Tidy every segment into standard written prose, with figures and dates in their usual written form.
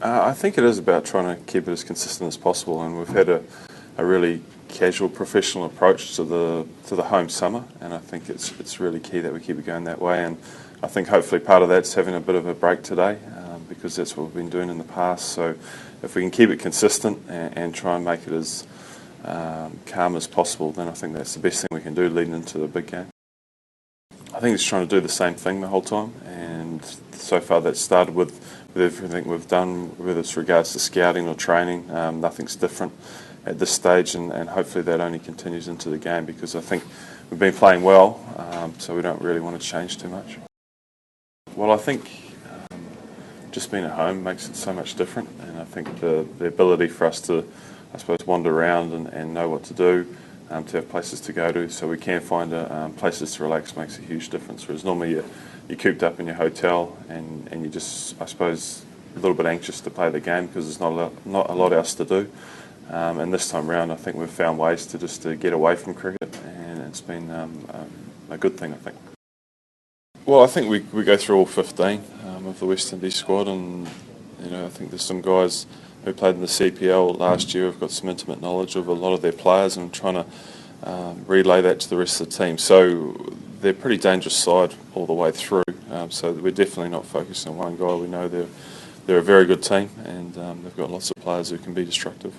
I think it is about trying to keep it as consistent as possible, and we've had a really casual, professional approach to the home summer, and I think it's really key that we keep it going that way. And I think hopefully part of that's having a bit of a break today, because that's what we've been doing in the past. So if we can keep it consistent and try and make it as calm as possible, then I think that's the best thing we can do leading into the big game. I think it's trying to do the same thing the whole time, and so far that's started with everything we've done, whether it's regards to scouting or training. Nothing's different at this stage, and hopefully that only continues into the game, because I think we've been playing well, so we don't really want to change too much. Well, I think just being at home makes it so much different, and I think the ability for us to, I suppose, wander around and know what to do, to have places to go to, so we can find places to relax, makes a huge difference. Whereas normally you're cooped up in your hotel and you're just, I suppose, a little bit anxious to play the game because there's not a lot else to do. And this time round, I think we've found ways to get away from cricket, and it's been a good thing, I think. Well, I think we go through all 15 of the West Indies squad, and I think there's some guys who played in the CPL last year who've got some intimate knowledge of a lot of their players, and trying to relay that to the rest of the team. So they're a pretty dangerous side all the way through. So we're definitely not focusing on one guy. We know they're a very good team, and they've got lots of players who can be destructive.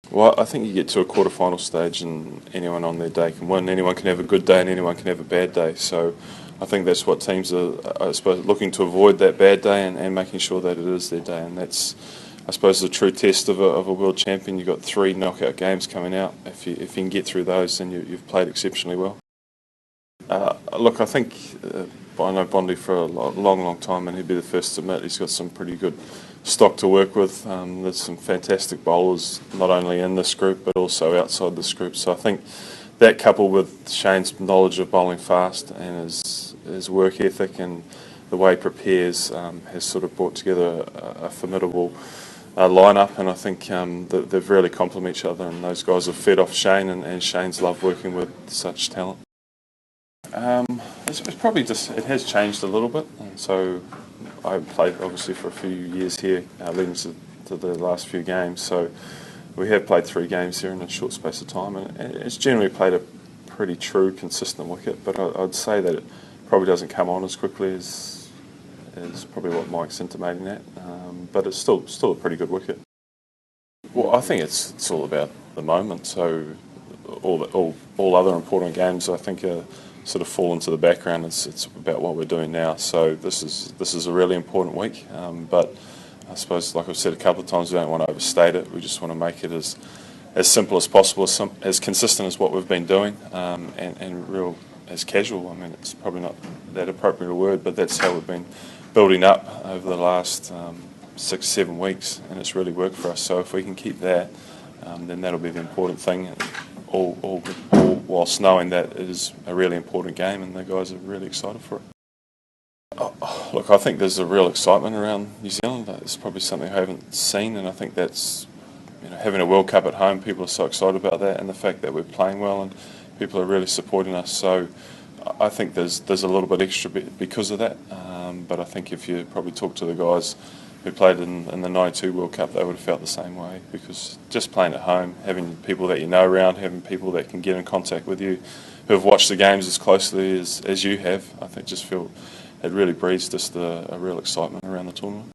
Well, I think you get to a quarter-final stage and anyone on their day can win. Anyone can have a good day and anyone can have a bad day. So I think that's what teams are, I suppose, looking to avoid, that bad day, and making sure that it is their day. And that's, I suppose, the true test of a world champion. You've got 3 knockout games coming out. If you can get through those, then you've played exceptionally well. Look, I think I know Bondi for a long time, and he'd be the first to admit he's got some pretty good stock to work with. There's some fantastic bowlers, not only in this group but also outside this group. So I think that, coupled with Shane's knowledge of bowling fast and his work ethic and the way he prepares, has sort of brought together a formidable lineup. And I think that they've really complement each other, and those guys have fed off Shane, and Shane's loved working with such talent. It's probably it has changed a little bit, and so I played obviously for a few years here, leading to the last few games. So we have played 3 games here in a short space of time, and it's generally played a pretty true, consistent wicket. But I'd say that it probably doesn't come on as quickly as probably what Mike's intimating at. But it's still a pretty good wicket. Well, I think it's all about the moment. So all other important games, I think, are sort of fall into the background. It's about what we're doing now. So this is a really important week. But I suppose, like I've said a couple of times, we don't want to overstate it. We just want to make it as simple as possible, as consistent as what we've been doing, and real as casual. I mean, it's probably not that appropriate a word, but that's how we've been building up over the last 6-7 weeks, and it's really worked for us. So if we can keep that, then that'll be the important thing. All whilst knowing that it is a really important game, and the guys are really excited for it. Look, I think there's a real excitement around New Zealand. It's probably something I haven't seen, and I think that's, having a World Cup at home, people are so excited about that, and the fact that we're playing well and people are really supporting us. So I think there's a little bit extra because of that. But I think if you probably talk to the guys who played in the '92 World Cup, they would have felt the same way, because just playing at home, having people that you know around, having people that can get in contact with you, who have watched the games as closely as you have, I think just feel it really breeds just a real excitement around the tournament.